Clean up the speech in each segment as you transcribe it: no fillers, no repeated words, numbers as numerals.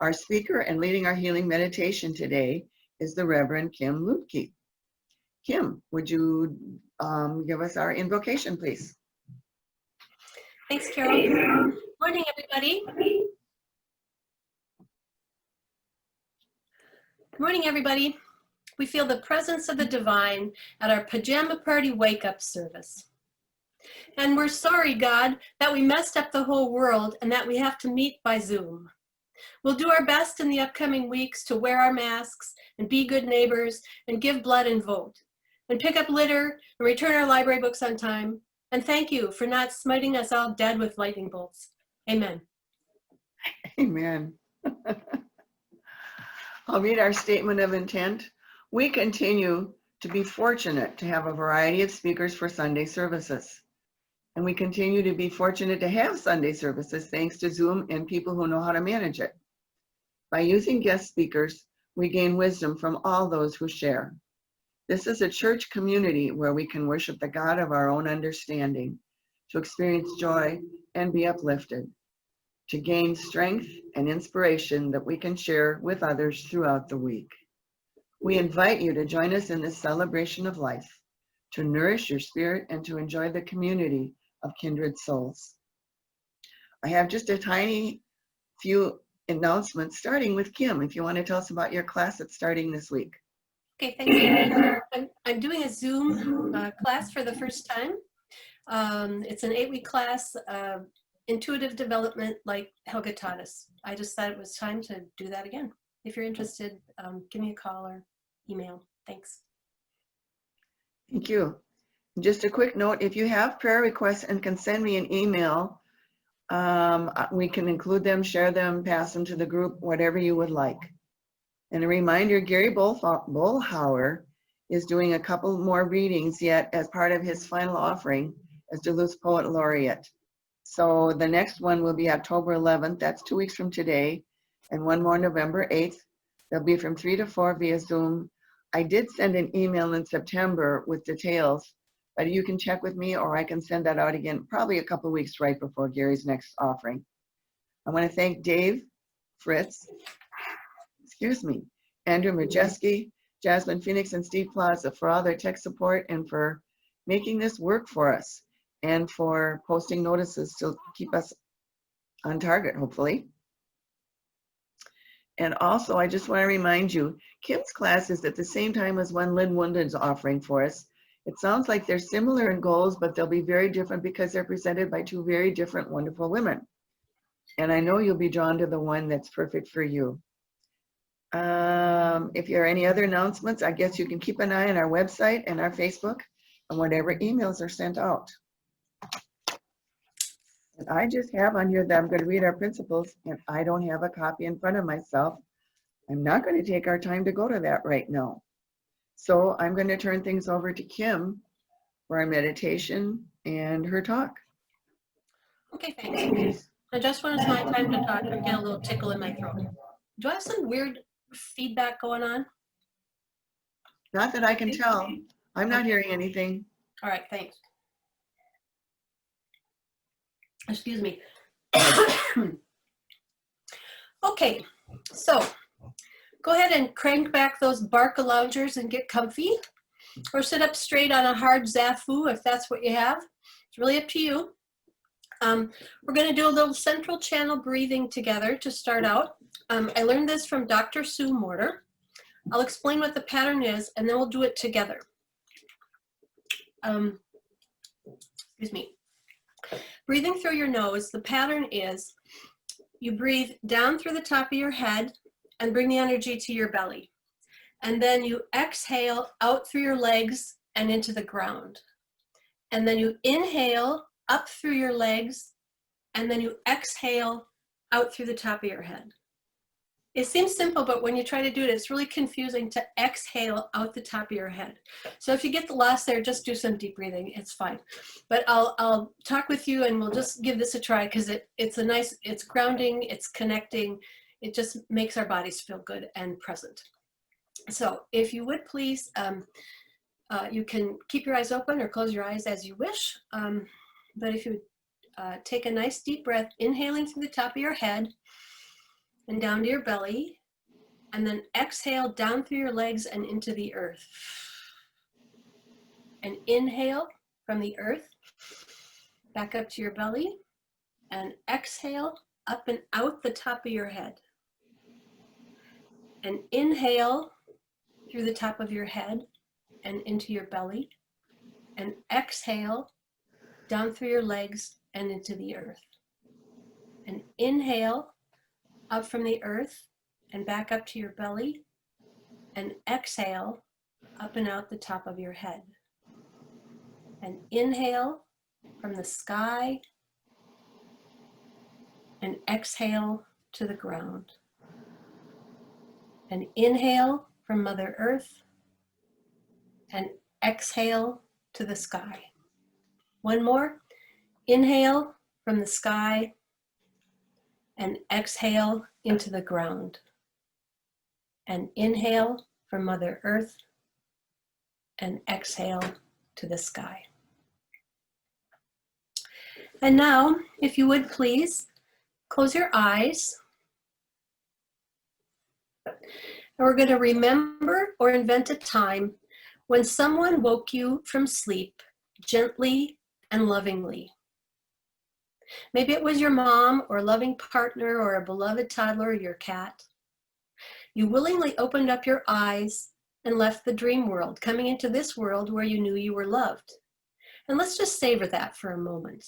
Our speaker and leading our healing meditation today is the Reverend Kim Luedtke. Kim, would you give us our invocation, please? Thanks, Carol. Good morning, everybody. Good morning, everybody. We feel the presence of the divine at our pajama party wake-up service. And we're sorry, God, that we messed up the whole world and that we have to meet by Zoom. We'll do our best in the upcoming weeks to wear our masks and be good neighbors and give blood and vote and pick up litter and return our library books on time. And thank you for not smiting us all dead with lightning bolts. Amen. Amen. I'll read our statement of intent. We continue to be fortunate to have a variety of speakers for Sunday services. And we continue to be fortunate to have Sunday services thanks to Zoom and people who know how to manage it. By using guest speakers, we gain wisdom from all those who share. This is a church community where we can worship the God of our own understanding, to experience joy and be uplifted, to gain strength and inspiration that we can share with others throughout the week. We invite you to join us in this celebration of life, to nourish your spirit and to enjoy the community of kindred souls. I have just a tiny few announcements, starting with Kim, if you want to tell us about your class that's starting this week. Okay, thank you. I'm doing a Zoom class for the first time. It's an 8-week class, intuitive development like Helga taught us. I just thought it was time to do that again. If you're interested, give me a call or email. Thanks. Thank you. Just a quick note, if you have prayer requests and can send me an email, we can include them, share them, pass them to the group, whatever you would like. And a reminder, Gary Bullhauer is doing a couple more readings yet as part of his final offering as Duluth Poet Laureate. So the next one will be October 11th, that's 2 weeks from today, and one more November 8th. They'll be from 3 to 4 via Zoom. I did send an email in September with details, but you can check with me or I can send that out again, probably a couple of weeks right before Gary's next offering. I want to thank Dave, Fritz, Andrew Majeski, Jasmine Phoenix, and Steve Plaza for all their tech support and for making this work for us and for posting notices to keep us on target, hopefully. And also, I just want to remind you, Kim's class is at the same time as one Lynn Wunden's offering for us. It sounds like they're similar in goals, but they'll be very different because they're presented by two very different, wonderful women. And I know you'll be drawn to the one that's perfect for you. If there are any other announcements, I guess you can keep an eye on our website and our Facebook and whatever emails are sent out. And I just have on here that I'm going to read our principles, and I don't have a copy in front of myself. I'm not going to take our time to go to that right now. So I'm going to turn things over to Kim for our meditation and her talk. Okay, thanks. I just when it's my time to talk, I get a little tickle in my throat. Do I have some weird feedback going on? Not that I can tell. I'm not hearing anything. All right, thanks. Excuse me. Okay, so go ahead and crank back those Barca loungers and get comfy, or sit up straight on a hard Zafu if that's what you have. It's really up to you. We're going to do a little central channel breathing together to start out. I learned this from Dr. Sue Morter. I'll explain what the pattern is, and then we'll do it together. Excuse me. Breathing through your nose, the pattern is you breathe down through the top of your head and bring the energy to your belly. And then you exhale out through your legs and into the ground. And then you inhale up through your legs, and then you exhale out through the top of your head. It seems simple, but when you try to do it, it's really confusing to exhale out the top of your head. So if you get the lost there, just do some deep breathing. It's fine. But I'll talk with you, and we'll just give this a try because it's grounding, it's connecting. It just makes our bodies feel good and present. So if you would please, you can keep your eyes open or close your eyes as you wish. But if you would take a nice deep breath, inhaling through the top of your head, and down to your belly, and then exhale down through your legs and into the earth. And inhale from the earth, back up to your belly, and exhale up and out the top of your head. And inhale through the top of your head and into your belly, and exhale down through your legs and into the earth. And inhale up from the earth and back up to your belly, and exhale up and out the top of your head. And inhale from the sky and exhale to the ground. And inhale from Mother Earth and exhale to the sky. One more. Inhale from the sky and exhale into the ground. And inhale from Mother Earth and exhale to the sky. And now, if you would please, close your eyes. And we're going to remember or invent a time when someone woke you from sleep gently and lovingly. Maybe it was your mom or a loving partner or a beloved toddler or your cat. You willingly opened up your eyes and left the dream world, coming into this world where you knew you were loved. And let's just savor that for a moment.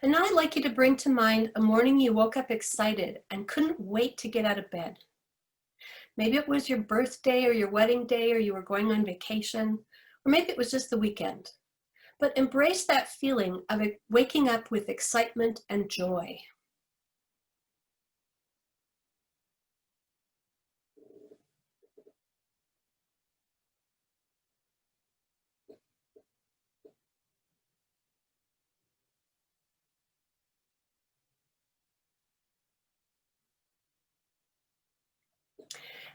And now I'd like you to bring to mind a morning you woke up excited and couldn't wait to get out of bed. Maybe it was your birthday or your wedding day, or you were going on vacation, or maybe it was just the weekend. But embrace that feeling of waking up with excitement and joy.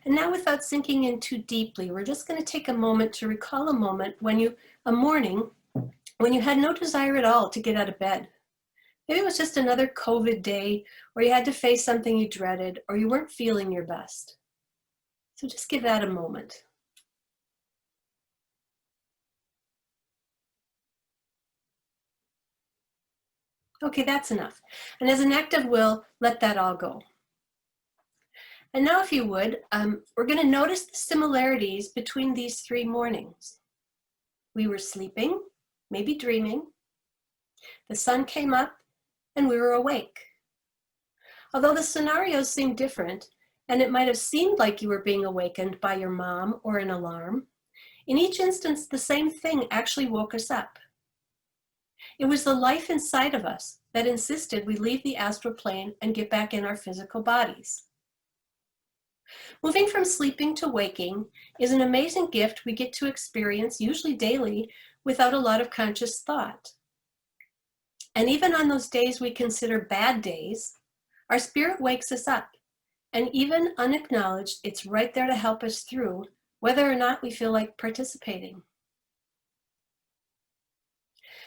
And now, without sinking in too deeply, we're just going to take a moment to recall a moment a morning when you had no desire at all to get out of bed. Maybe it was just another COVID day, or you had to face something you dreaded, or you weren't feeling your best. So just give that a moment. Okay, that's enough. And as an act of will, let that all go. And now, if you would, we're going to notice the similarities between these 3 mornings. We were sleeping, maybe dreaming. The sun came up and we were awake. Although the scenarios seemed different, and it might have seemed like you were being awakened by your mom or an alarm, in each instance, the same thing actually woke us up. It was the life inside of us that insisted we leave the astral plane and get back in our physical bodies. Moving from sleeping to waking is an amazing gift we get to experience, usually daily, without a lot of conscious thought. And even on those days we consider bad days, our spirit wakes us up, and even unacknowledged, it's right there to help us through, whether or not we feel like participating.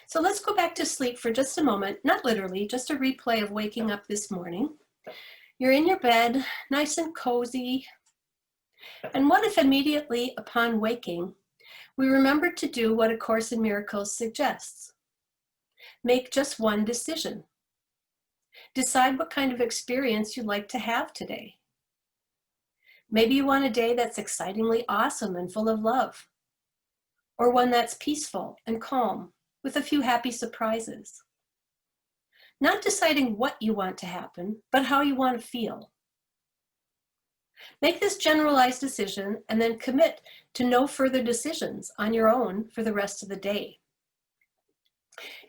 So let's go back to sleep for just a moment, not literally, just a replay of waking up this morning. You're in your bed, nice and cozy. And what if immediately upon waking, we remember to do what A Course in Miracles suggests? Make just one decision. Decide what kind of experience you'd like to have today. Maybe you want a day that's excitingly awesome and full of love, or one that's peaceful and calm with a few happy surprises. Not deciding what you want to happen, but how you want to feel. Make this generalized decision and then commit to no further decisions on your own for the rest of the day.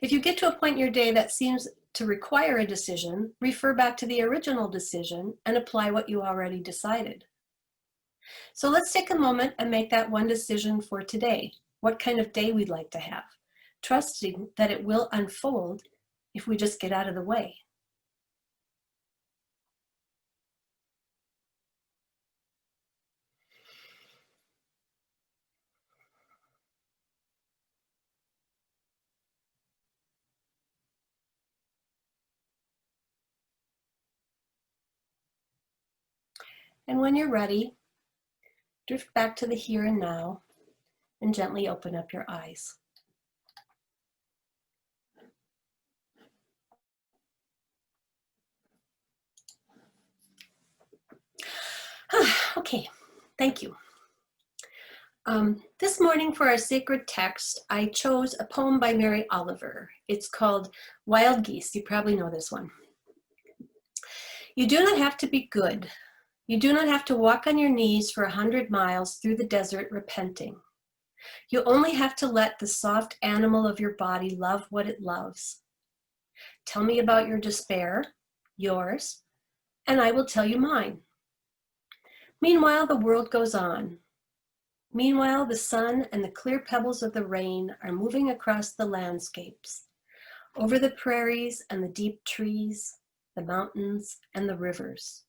If you get to a point in your day that seems to require a decision, refer back to the original decision and apply what you already decided. So let's take a moment and make that one decision for today, what kind of day we'd like to have, trusting that it will unfold if we just get out of the way. And when you're ready, drift back to the here and now and gently open up your eyes. Okay, thank you. This morning for our sacred text, I chose a poem by Mary Oliver. It's called Wild Geese. You probably know this one. You do not have to be good. You do not have to walk on your knees for 100 miles through the desert repenting. You only have to let the soft animal of your body love what it loves. Tell me about your despair, yours, and I will tell you mine. Meanwhile, the world goes on. Meanwhile, the sun and the clear pebbles of the rain are moving across the landscapes, over the prairies and the deep trees, the mountains and the rivers.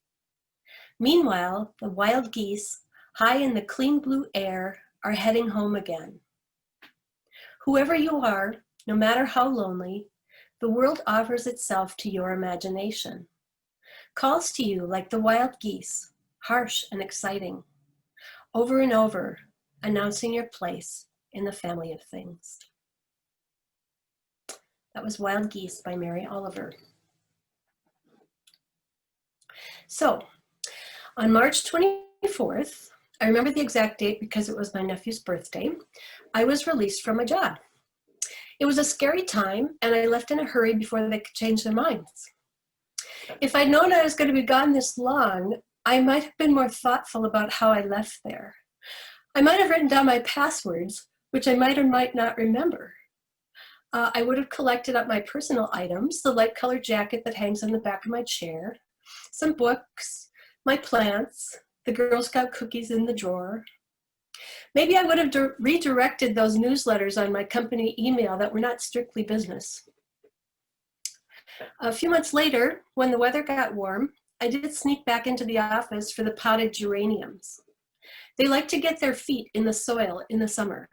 Meanwhile, the wild geese, high in the clean blue air, are heading home again. Whoever you are, no matter how lonely, the world offers itself to your imagination, calls to you like the wild geese, harsh and exciting, over and over, announcing your place in the family of things. That was Wild Geese by Mary Oliver. So, on March 24th, I remember the exact date because it was my nephew's birthday, I was released from my job. It was a scary time, and I left in a hurry before they could change their minds. If I'd known I was going to be gone this long, I might have been more thoughtful about how I left there. I might have written down my passwords, which I might or might not remember. I would have collected up my personal items, the light colored jacket that hangs on the back of my chair, some books, my plants, the Girl Scout cookies in the drawer. Maybe I would have redirected those newsletters on my company email that were not strictly business. A few months later, when the weather got warm, I did sneak back into the office for the potted geraniums. They like to get their feet in the soil in the summer.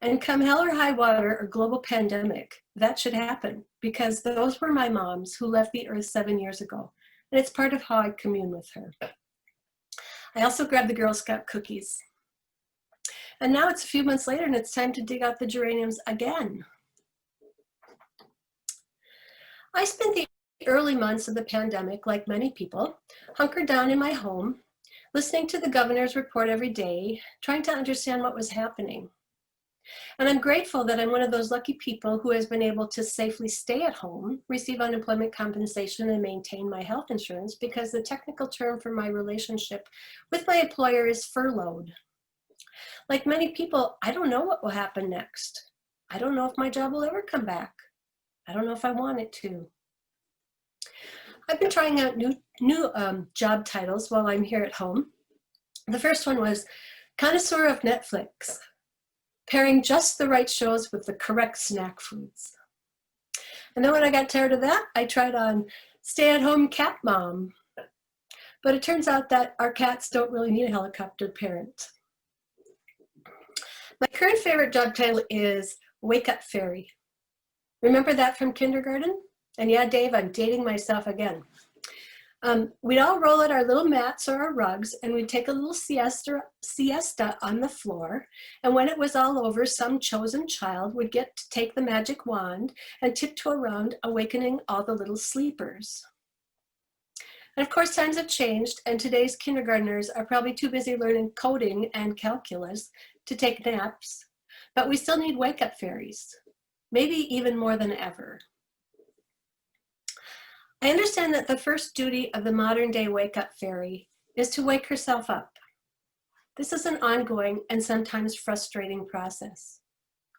And come hell or high water or global pandemic, that should happen because those were my moms who left the earth 7 years ago. And it's part of how I commune with her. I also grabbed the Girl Scout cookies. And now it's a few months later and it's time to dig out the geraniums again. I spent the early months of the pandemic, like many people, hunkered down in my home, listening to the governor's report every day, trying to understand what was happening. And I'm grateful that I'm one of those lucky people who has been able to safely stay at home, receive unemployment compensation, and maintain my health insurance because the technical term for my relationship with my employer is furloughed. Like many people, I don't know what will happen next. I don't know if my job will ever come back. I don't know if I want it to. I've been trying out new job titles while I'm here at home. The first one was Connoisseur of Netflix, pairing just the right shows with the correct snack foods. And then when I got tired of that, I tried on Stay-at-home cat mom. But it turns out that our cats don't really need a helicopter parent. My current favorite job title is Wake Up Fairy. Remember that from kindergarten? And yeah, Dave, I'm dating myself again. We'd all roll out our little mats or our rugs and we'd take a little siesta on the floor. And when it was all over, some chosen child would get to take the magic wand and tiptoe around, awakening all the little sleepers. And of course, times have changed and today's kindergartners are probably too busy learning coding and calculus to take naps, but we still need wake-up fairies, maybe even more than ever. I understand that the first duty of the modern day wake-up fairy is to wake herself up. This is an ongoing and sometimes frustrating process.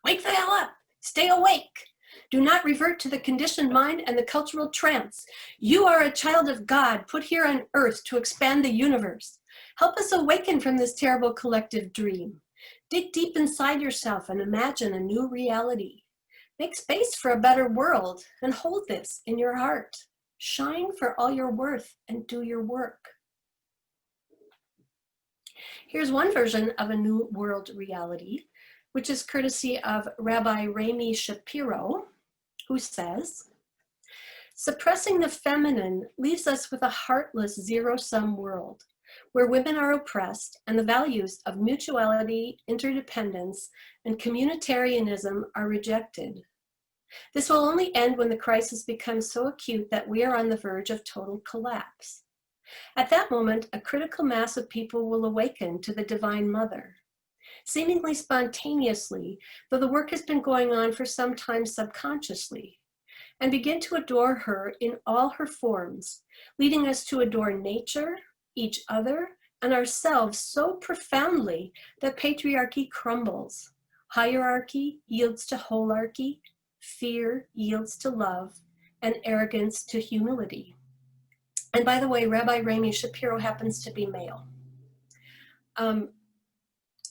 Wake the hell up, stay awake. Do not revert to the conditioned mind and the cultural trance. You are a child of God put here on earth to expand the universe. Help us awaken from this terrible collective dream. Dig deep inside yourself and imagine a new reality. Make space for a better world and hold this in your heart. Shine for all your worth and do your work. Here's one version of a new world reality, which is courtesy of Rabbi Rami Shapiro, who says, suppressing the feminine leaves us with a heartless zero-sum world. where women are oppressed and the values of mutuality, interdependence, and communitarianism are rejected. This will only end when the crisis becomes so acute that we are on the verge of total collapse. At that moment, a critical mass of people will awaken to the Divine Mother. Seemingly spontaneously, though the work has been going on for some time subconsciously, and begin to adore her in all her forms, leading us to adore nature, each other, and ourselves so profoundly that patriarchy crumbles, hierarchy yields to holarchy, fear yields to love, and arrogance to humility. And by the way, Rabbi Rami Shapiro happens to be male.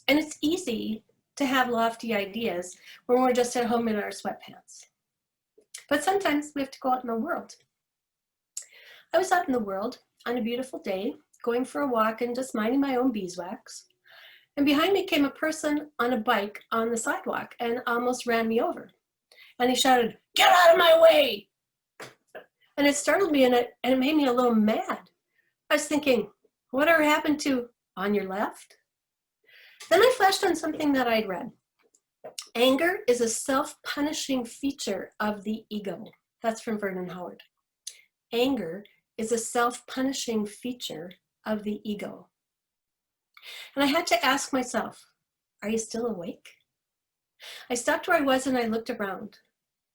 And it's easy to have lofty ideas when we're just at home in our sweatpants. But sometimes we have to go out in the world. I was out in the world on a beautiful day, going for a walk and just minding my own beeswax. And behind me came a person on a bike on the sidewalk and almost ran me over. And he shouted, "Get out of my way!" And it startled me and it made me a little mad. I was thinking, whatever happened to on your left? Then I flashed on something that I'd read. Anger is a self-punishing feature of the ego. That's from Vernon Howard. Anger is a self-punishing feature of the ego. And I had to ask myself, are you still awake? I stopped where I was and I looked around.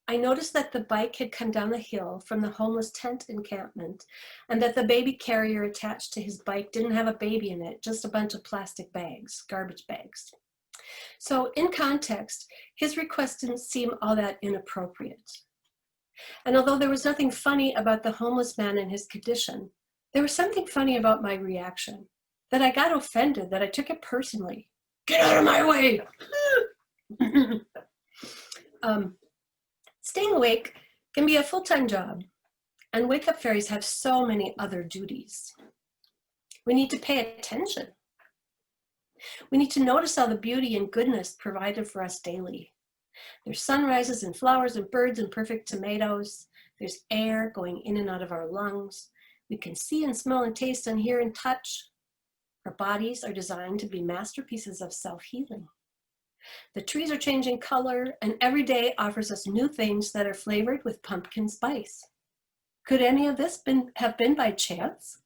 I noticed that the bike had come down the hill from the homeless tent encampment and that the baby carrier attached to his bike didn't have a baby in it, just a bunch of plastic bags, garbage bags. So in context, his request didn't seem all that inappropriate. And although there was nothing funny about the homeless man and his condition, there was something funny about my reaction, that I got offended, that I took it personally. Get out of my way! Staying awake can be a full-time job, and wake-up fairies have so many other duties. We need to pay attention. We need to notice all the beauty and goodness provided for us daily. There's sunrises and flowers and birds and perfect tomatoes. There's air going in and out of our lungs. We can see and smell and taste and hear and touch. Our bodies are designed to be masterpieces of self-healing. The trees are changing color, and every day offers us new things that are flavored with pumpkin spice. Could any of this have been by chance?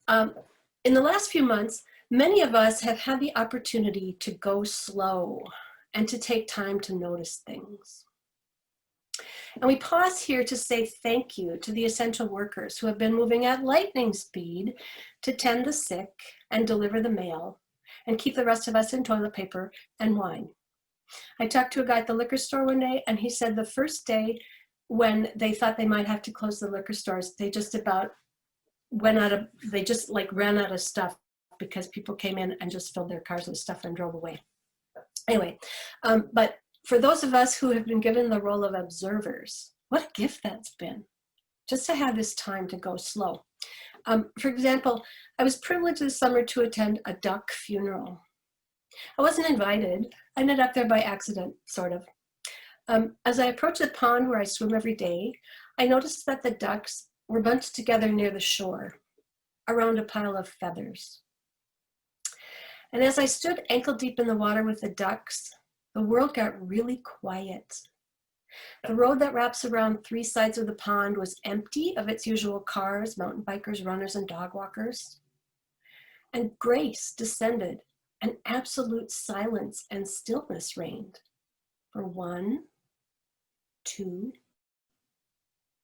In the last few months, many of us have had the opportunity to go slow and to take time to notice things. And we pause here to say thank you to the essential workers who have been moving at lightning speed to tend the sick and deliver the mail and keep the rest of us in toilet paper and wine. I talked to a guy at the liquor store one day, and he said the first day when they thought they might have to close the liquor stores, they just about ran out of stuff because people came in and just filled their cars with stuff and drove away. Anyway, but for those of us who have been given the role of observers, what a gift that's been, just to have this time to go slow. For example, I was privileged this summer to attend a duck funeral. I wasn't invited. I ended up there by accident, sort of. As I approached the pond where I swim every day, I noticed that the ducks were bunched together near the shore, around a pile of feathers. And as I stood ankle deep in the water with the ducks, the world got really quiet. The road that wraps around three sides of the pond was empty of its usual cars, mountain bikers, runners, and dog walkers. And grace descended, and absolute silence and stillness reigned for 1, 2,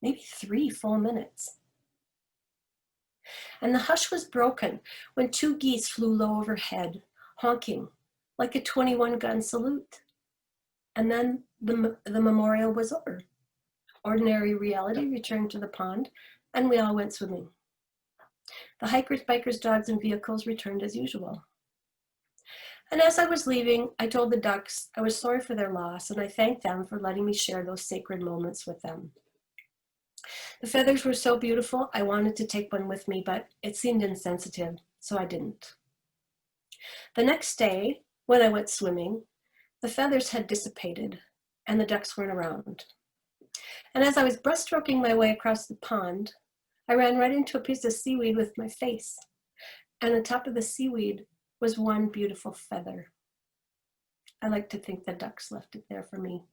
maybe 3 full minutes. And the hush was broken when 2 geese flew low overhead, honking like a 21-gun salute. And then the memorial was over. Ordinary reality returned to the pond, and we all went swimming. The hikers, bikers, dogs, and vehicles returned as usual. And as I was leaving, I told the ducks I was sorry for their loss, and I thanked them for letting me share those sacred moments with them. The feathers were so beautiful, I wanted to take one with me, but it seemed insensitive, so I didn't. The next day, when I went swimming, the feathers had dissipated, and the ducks weren't around. And as I was breaststroking my way across the pond, I ran right into a piece of seaweed with my face, and on top of the seaweed was one beautiful feather. I like to think the ducks left it there for me.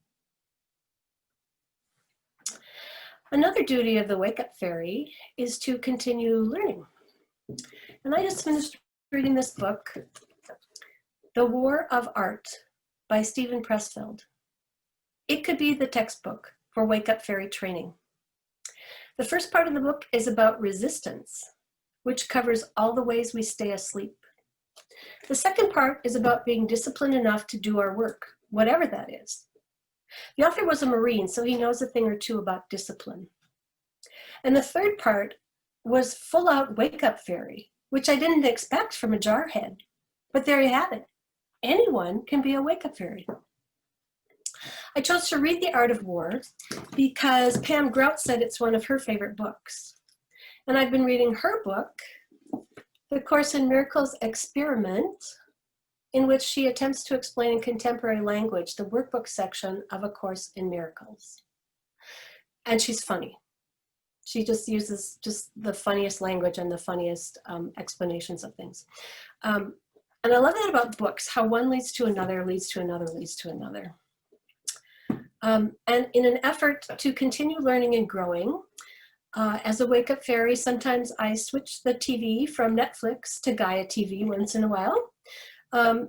Another duty of the Wake Up Fairy is to continue learning. And I just finished reading this book, The War of Art by Steven Pressfield. It could be the textbook for Wake Up Fairy training. The first part of the book is about resistance, which covers all the ways we stay asleep. The second part is about being disciplined enough to do our work, whatever that is. The author was a Marine, so he knows a thing or two about discipline. And the third part was full out Wake Up Fairy, which I didn't expect from a jarhead. But there you have it. Anyone can be a Wake Up Fairy. I chose to read The Art of War because Pam Grout said it's one of her favorite books. And I've been reading her book, The Course in Miracles Experiment, in which she attempts to explain in contemporary language the workbook section of A Course in Miracles. And she's funny. She just uses just the funniest language and the funniest explanations of things. And I love that about books, how one leads to another, leads to another, leads to another. And in an effort to continue learning and growing, as a Wake Up Fairy, sometimes I switch the TV from Netflix to Gaia TV once in a while,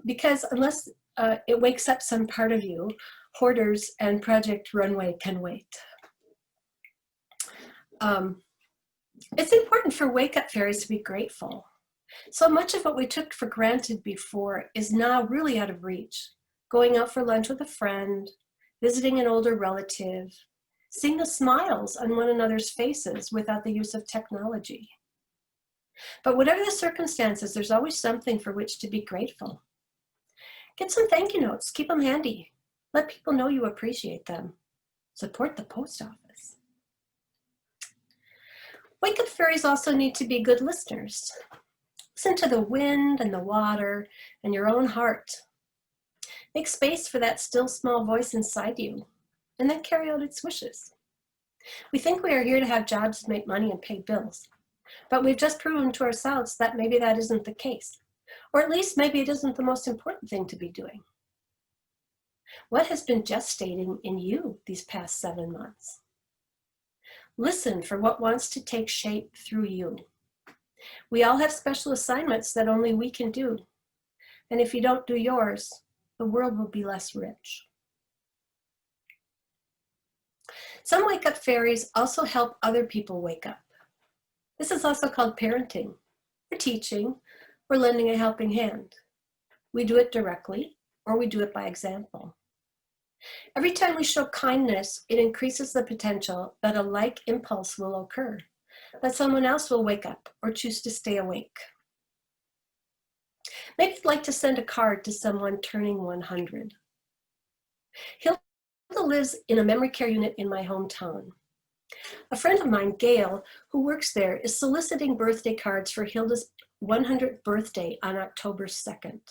because unless it wakes up some part of you, Hoarders and Project Runway can wait. It's important for Wake Up Fairies to be grateful. So much of what we took for granted before is now really out of reach. Going out for lunch with a friend, visiting an older relative, seeing the smiles on one another's faces without the use of technology. But whatever the circumstances, there's always something for which to be grateful. Get some thank you notes, keep them handy. Let people know you appreciate them. Support the post office. Wake Up Fairies also need to be good listeners. Listen to the wind and the water and your own heart. Make space for that still small voice inside you, and then carry out its wishes. We think we are here to have jobs to make money and pay bills, but we've just proven to ourselves that maybe that isn't the case, or at least maybe it isn't the most important thing to be doing. What has been gestating in you these past 7 months? Listen for what wants to take shape through you. We all have special assignments that only we can do, and if you don't do yours, the world will be less rich. Some Wake Up Fairies also help other people wake up. This is also called parenting, or teaching, or lending a helping hand. We do it directly, or we do it by example. Every time we show kindness, it increases the potential that a like impulse will occur, that someone else will wake up or choose to stay awake. Maybe you'd like to send a card to someone turning 100. Hilda lives in a memory care unit in my hometown. A friend of mine, Gail, who works there, is soliciting birthday cards for Hilda's 100th birthday on October 2nd.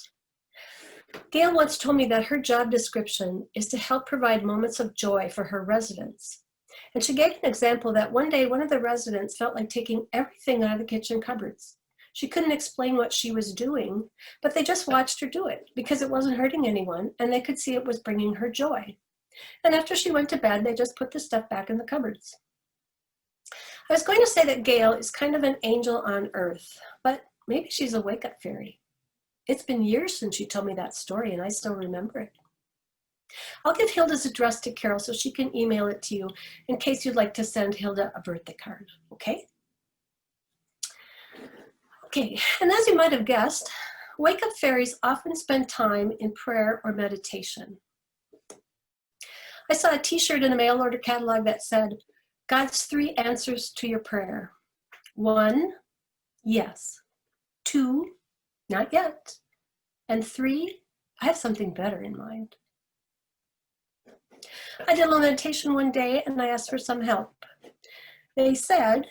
Gail once told me that her job description is to help provide moments of joy for her residents. And she gave an example that one day one of the residents felt like taking everything out of the kitchen cupboards. She couldn't explain what she was doing, but they just watched her do it because it wasn't hurting anyone and they could see it was bringing her joy. And after she went to bed, they just put the stuff back in the cupboards. I was going to say that Gail is kind of an angel on earth, but maybe she's a wake-up fairy. It's been years since she told me that story and I still remember it. I'll give Hilda's address to Carol so she can email it to you in case you'd like to send Hilda a birthday card, okay? Okay, and as you might have guessed, wake-up fairies often spend time in prayer or meditation. I saw a t-shirt in a mail order catalog that said, God's 3 answers to your prayer. 1, yes. 2, not yet. And 3, I have something better in mind. I did a little meditation one day and I asked for some help. They said,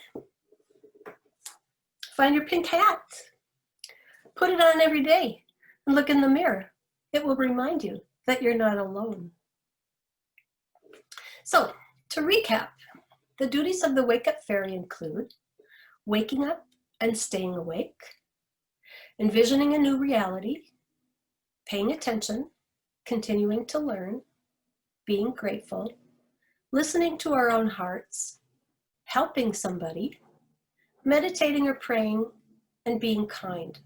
find your pink hat, put it on every day and look in the mirror. It will remind you that you're not alone. So to recap, the duties of the wake-up fairy include waking up and staying awake, envisioning a new reality, paying attention, continuing to learn, being grateful, listening to our own hearts, helping somebody, meditating or praying, and being kind.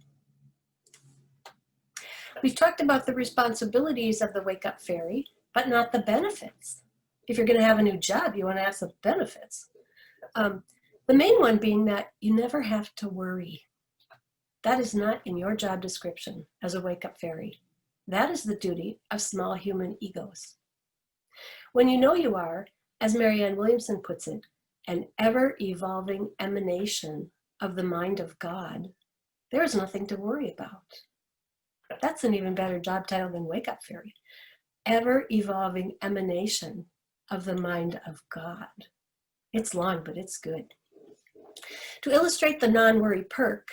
We've talked about the responsibilities of the Wake Up Fairy, but not the benefits. If you're going to have a new job, you want to have some benefits. The main one being that you never have to worry. That is not in your job description as a Wake Up Fairy. That is the duty of small human egos. When you know you are, as Marianne Williamson puts it, an ever-evolving emanation of the mind of God, there is nothing to worry about. That's an even better job title than Wake Up Fairy. Ever-evolving emanation of the mind of God. It's long, but it's good. To illustrate the non-worry perk,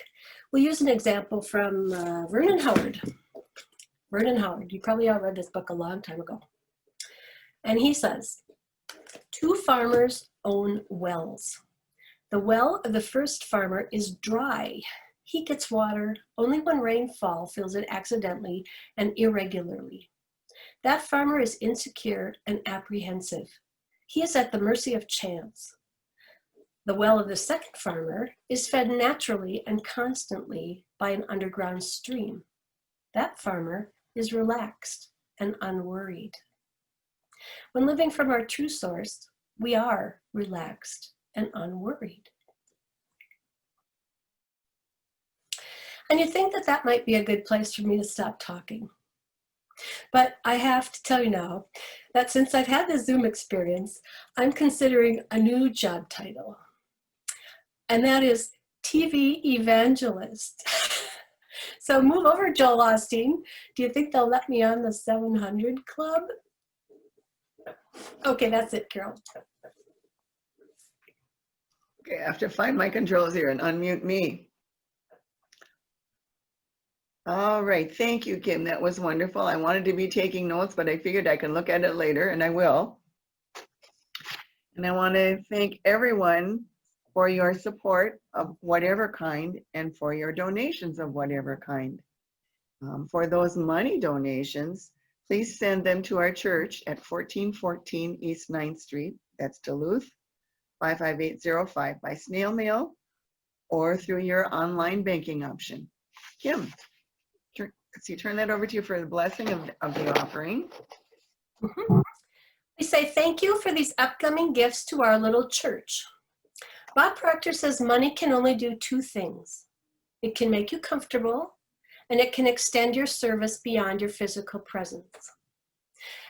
we'll use an example from Vernon Howard. Vernon Howard, you probably all read this book a long time ago. And he says, 2 farmers own wells. The well of the first farmer is dry. He gets water only when rainfall fills it accidentally and irregularly. That farmer is insecure and apprehensive. He is at the mercy of chance. The well of the second farmer is fed naturally and constantly by an underground stream. That farmer is relaxed and unworried. When living from our true source, we are relaxed and unworried. And you think that that might be a good place for me to stop talking. But I have to tell you now that since I've had the Zoom experience, I'm considering a new job title. And that is TV evangelist. So move over, Joel Osteen. Do you think they'll let me on the 700 Club? Okay, that's it, Carol. Okay, I have to find my controls here and unmute me. All right, thank you, Kim. That was wonderful. I wanted to be taking notes, but I figured I could look at it later, and I will. And I want to thank everyone for your support of whatever kind and for your donations of whatever kind. For those money donations, please send them to our church at 1414 East 9th Street. That's Duluth, 55805 by snail mail or through your online banking option. Kim, turn that over to you for the blessing of the offering. We say thank you for these upcoming gifts to our little church. Bob Proctor says money can only do 2 things. It can make you comfortable, and it can extend your service beyond your physical presence.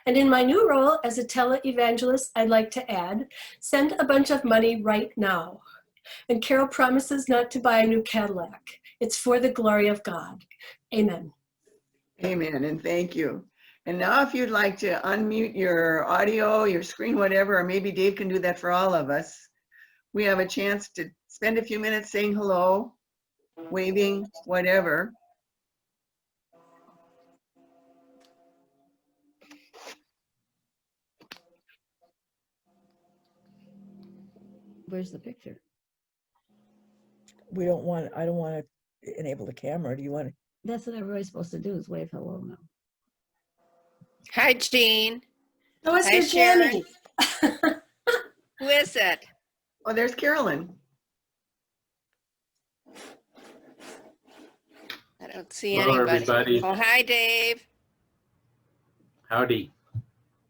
And in my new role as a tele-evangelist, I'd like to add, send a bunch of money right now. And Carol promises not to buy a new Cadillac. It's for the glory of God. Amen. Amen, and thank you. And now if you'd like to unmute your audio, your screen, whatever, or maybe Dave can do that for all of us, we have a chance to spend a few minutes saying hello, waving, whatever. Where's the picture? I don't want to enable the camera. Do you want to? That's what everybody's supposed to do, is wave hello now. Hi, Jean. Oh, it's Hi, your Jenny. Who is it? Oh, there's Carolyn. I don't see Hello, anybody. everybody. Oh, hi, Dave. Howdy.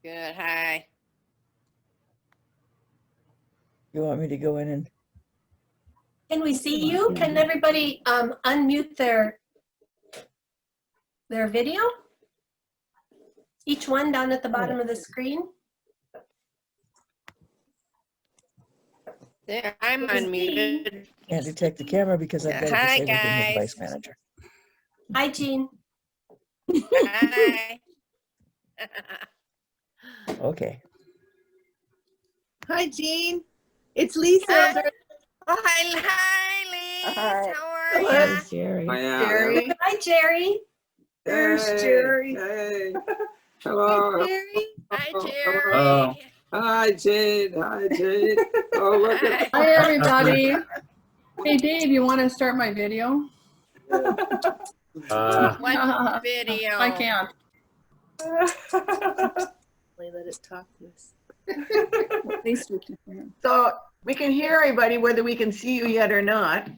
Good, hi. You want me to go in and? Can we see you? Can everybody unmute their video? Each one down at the bottom of the screen. There, I'm unmuted. Can't detect the camera because I've got it Hi, disabled in the guys. device manager. Hi, Jean. Hi. Okay. Hi, Jean. It's Lisa. Oh, hi, Liz. Hi. How are Hello. you? There's Jerry. Jerry. Hi, Jerry. There's Jerry. Hey. Hi, Hello. Jerry. Hi, Hello. Jerry. Hello. Hi, Jade. Hi, Jade. Oh, look at Hi, everybody. Hey, Dave, you want to start my video? What video? I can't. Let it talk to us. At least we can hear him. So we can hear everybody whether we can see you yet or not.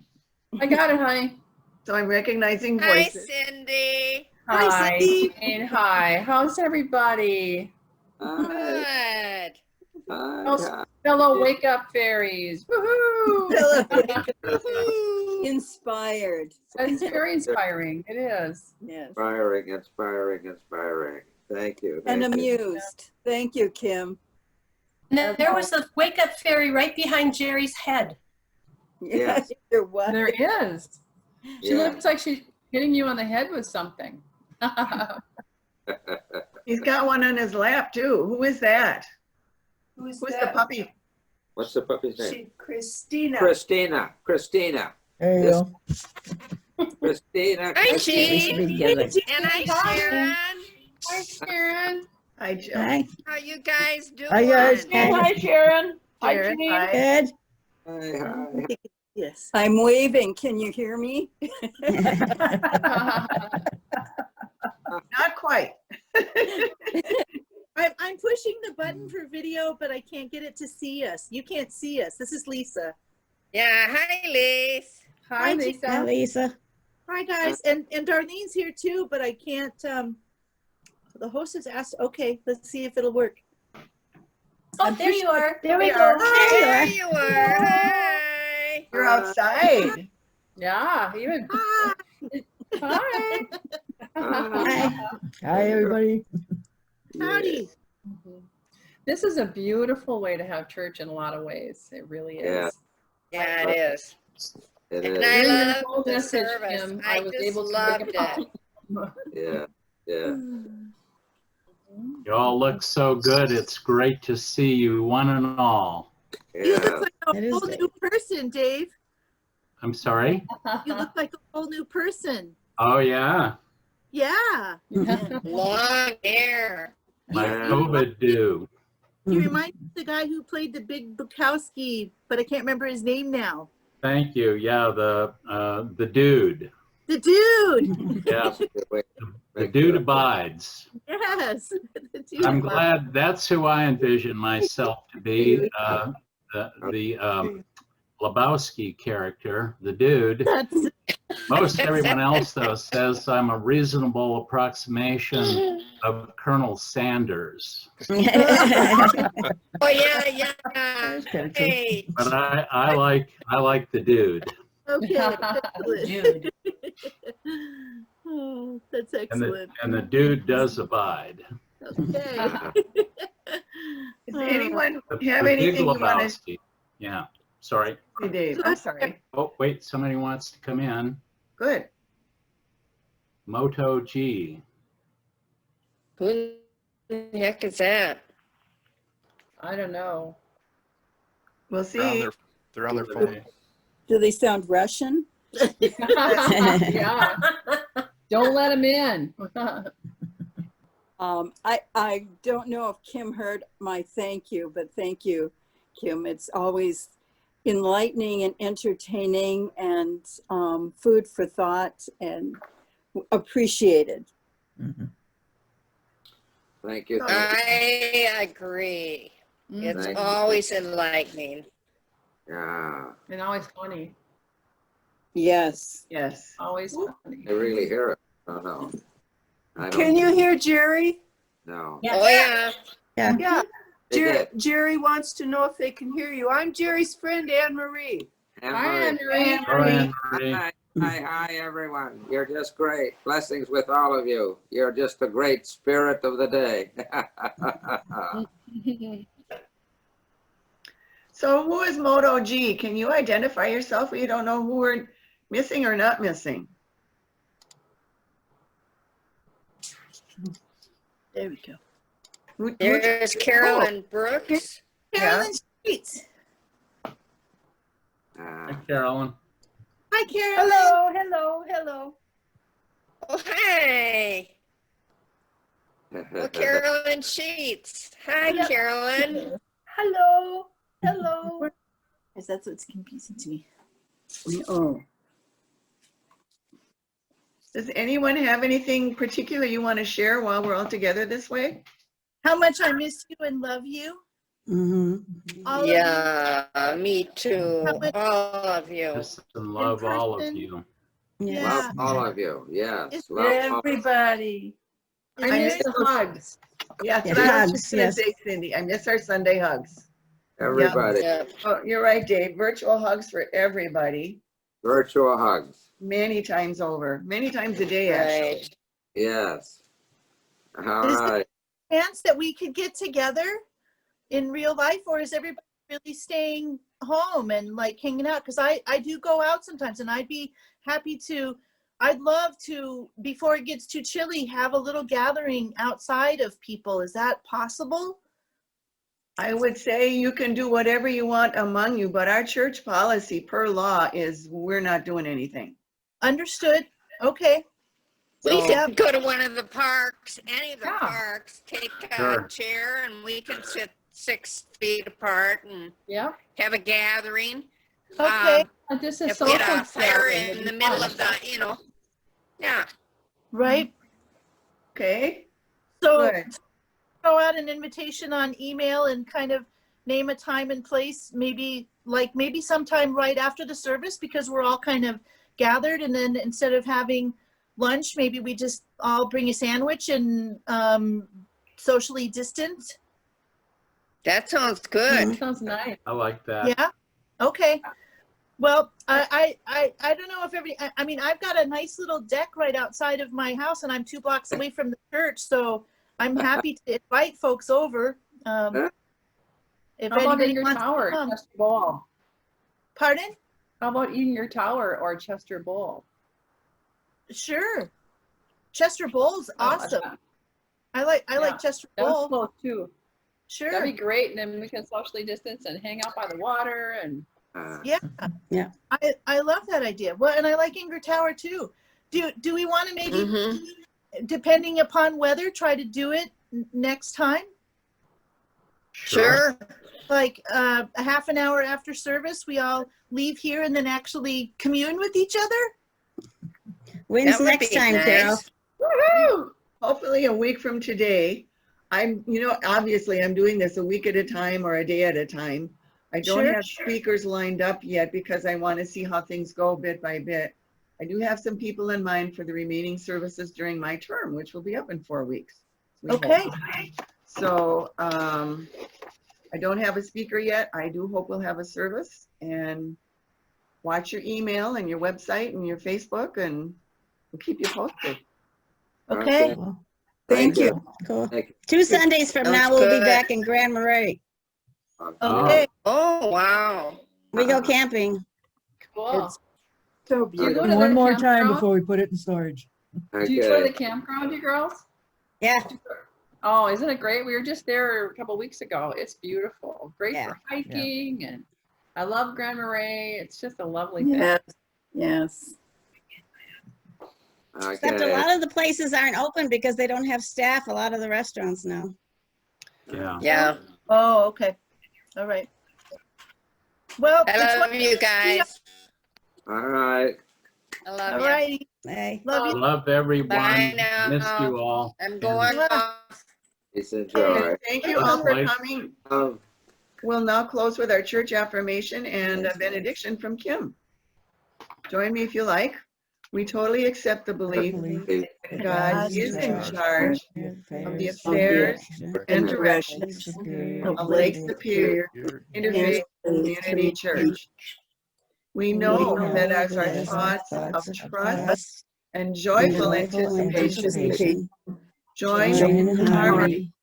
I got it, honey. So I'm recognizing Hi, voices. Cindy. Hi, Cindy. Jane. Hi. How's everybody? Good. How's fellow wake up fairies? Woohoo! Inspired. It's very inspiring. It is. Yes. Inspiring, inspiring, inspiring. Thank you. And thank you. amused. Thank you, Kim. And there was the wake up fairy right behind Jerry's head. Yes. There was. There is. She Yeah. looks like she's hitting you on the head with something. He's got one on his lap too. Who is that? Who's Who's the puppy? What's the puppy's name? Christina. Christina. Christina. There you Yes. go. Christina. Hi, We should Jean. be together. And hi, Sharon. Hi, Sharon. Hi, Jill. Hi, How you guys doing? Hi, guys. Hi, Sharon. Sharon, hi. Ed. Hi, hi. Yes. I'm waving. Can you hear me? Not quite. I'm pushing the button for video, but I can't get it to see us. You can't see us. This is Lisa. Yeah, hi, Lise. Hi, Hi, Hi, Lisa. Lisa. Hi, guys. And Darlene's here too, but I can't. The host has asked. Okay, let's see if it'll work. Oh, there you are. There we We go. are. There There you are. Hi. You're outside. Yeah, even. Hi. Hi. Hi, everybody. Howdy. This is a beautiful way to have church in a lot of ways. It really Yeah. is. Yeah, it is. It And is. I During your love whole the message, service. Kim, I I was just able to loved make it. Yeah. Yeah. You all look so good. It's great to see you, one and all. You look Yeah. like a That is whole good. new person, Dave. I'm sorry? You look like a whole new person. Oh, yeah. Yeah. Long hair. My Yeah. COVID do. You remind me of the guy who played the Big Bukowski, but I can't remember his name now. Thank you. Yeah, the dude. The dude. Yeah, Wait, the dude abides. Yes. The dude. I'm glad that's who I envision myself to be. The Lebowski character, the dude. That's Most everyone else, though, says I'm a reasonable approximation of Colonel Sanders. Oh, yeah, yeah. That's kinda true. Hey, But I like the dude. okay. Excellent. Dude. Oh, that's And excellent. the dude does abide. Okay. Does anyone The have big anything you want to Lebowski. Yeah, sorry. say, Dave? I'm sorry. Oh, wait, somebody wants to come in. Good. Moto G. who the heck is that? I don't know. We'll They're on see. they're on their phone. Do they sound Russian? Yeah. Don't let him in. I don't know if Kim heard my thank you, but thank you, Kim. It's always enlightening and entertaining and food for thought and appreciated. Mhm. Thank you. I agree. It's Thank you. always enlightening. Yeah. And always funny. Yes. Yes. Always funny. I really hear it. Oh, no. I don't. Can you hear Jerry? No. Yeah. Oh, yeah. Yeah. They did. Jerry wants to know if they can hear you. I'm Jerry's friend, Anne Marie. Hi, Anne-Marie. Anne-Marie. All right, Marie. Hi, everyone. You're just great. Blessings with all of you. You're just a great spirit of the day. So who is Moto G? Can you identify yourself? We don't know who we're missing or not missing. There we go. There's Carolyn Brooks. Carolyn Streets. Hi, Carolyn. Hi, Carolyn. Hello. Oh, hi. Well, Carolyn Sheets. Hi, Carolyn. Hello. Because that's what's confusing to me. Oh, Does anyone have anything particular you want to share while we're all together this way? How much I miss you and love you. Mhm. All of you. Yeah, me too. How much- All of you. Yes, and love all of person. you. Yes. Love all of you. Yes. It's Love all. Everybody. Is I there miss any- the hugs. Yes, Yeah, but I was hugs, just gonna yes. say, Cindy, I miss our Sunday hugs. Everybody. Yep. Oh, you're right, Dave. Virtual hugs for everybody, Virtual hugs. many times over, many times a day, actually. Right. Yes. All Is there right. a chance that we could get together in real life, or is everybody really staying home and like hanging out? Because I do go out sometimes, and I'd be happy to. I'd love to, before it gets too chilly, have a little gathering outside of people. Is that possible? I would say you can do whatever you want among you, but our church policy per law is we're not doing anything. Understood. Okay. We So- can go to one of the parks, any of the Yeah. parks, take a Sure. chair and we can sit 6 feet apart and Yeah. have a gathering. Okay. This is If we had social a fire gathering, in it'd the be middle fun. of the, yeah. Right. Okay, So good. throw out an invitation on email and kind of name a time and place, maybe sometime right after the service, because we're all kind of gathered, and then instead of having lunch, maybe we just all bring a sandwich and socially distance. That sounds good. Sounds nice. I like that. Yeah. Okay. Well, I don't know if I mean, I've got a nice little deck right outside of my house, and I'm 2 blocks away from the church, so I'm happy to invite folks over. If How about in anybody your wants tower to at come. Chester Bowl? Pardon? How about eating your tower or Chester Bowl? Sure. Chester Bowl's awesome. Yeah. I like Yeah. Chester That was Bowl. close too. Sure. That'd be great. And then we can socially distance and hang out by the water and Yeah. Yeah. I love that idea. Well, and I like Inger Tower too. Do we want to maybe, Mhm. depending upon weather, try to do it next time? Sure. Like a half an hour after service, we all leave here and then actually commune with each other? When's That would next be time, nice. Carol? Woohoo! Hopefully a week from today. Obviously I'm doing this a week at a time or a day at a time. I don't Sure. have speakers lined up yet because I want to see how things go bit by bit. I do have some people in mind for the remaining services during my term, which will be up in 4 weeks. we hope. Okay. So I don't have a speaker yet. I do hope we'll have a service, and watch your email and your website and your Facebook, and we'll keep you posted. Okay. Well, thank you. cool. Thank you. 2 Sundays from now, Sounds we'll be good. back in Grand Marais. Okay. Oh, wow. We go camping. cool. It's so Do you go beautiful. to One the more time campground? before we put it in storage. Do you go to the Okay. campground, you girls? Yeah. Oh, isn't it great? We were just there a couple weeks ago. It's beautiful. Great Yeah. for hiking, and I love Grand Marais. It's just a lovely thing. Yes, yes. Except a Okay. lot of the places aren't open because they don't have staff, a lot of the restaurants now. Yeah. Yeah. Oh, okay. All right. Well, I it's love you guys. All right. I all love you. righty. Hey. Love you. Love everyone. Bye now. Missed you all. I'm going Yeah. off. Please enjoy. Thank you all for Bye. coming. Um, We'll now close with our church affirmation and a benediction from Kim. Join me if you like. We totally accept the belief that God is in charge of the affairs and directions of Lake Superior Interfaith Community Church. We know that as our thoughts of trust and joyful anticipation join in harmony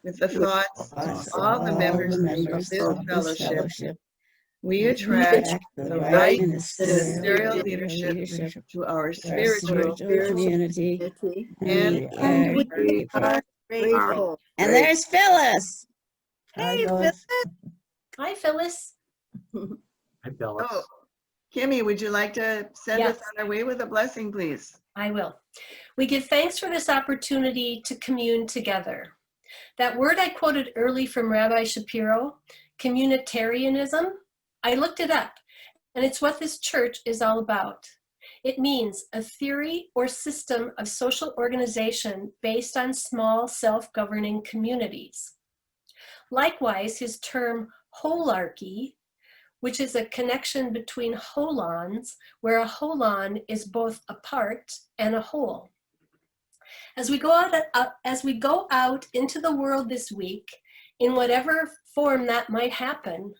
with the thoughts of all the members of this fellowship, we attract the right ministerial leadership to our spiritual community. and And we grateful. are grateful. And there's Phyllis. Hey, Phyllis. Hi, Phyllis. Hi, Phyllis. Oh, Kimmy, would you like to send us Yes. on our way with a blessing, please? I will. We give thanks for this opportunity to commune together. That word I quoted early from Rabbi Shapiro, communitarianism, I looked it up, And it's what this church is all about. It means a theory or system of social organization based on small self-governing communities. Likewise, his term holarchy, which is a connection between holons, where a holon is both a part and a whole. As we go out into the world this week, in whatever form that might happen,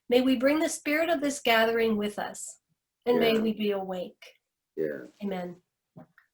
may we bring the spirit of this gathering with us, and may Yeah. we be awake. Yeah. Amen.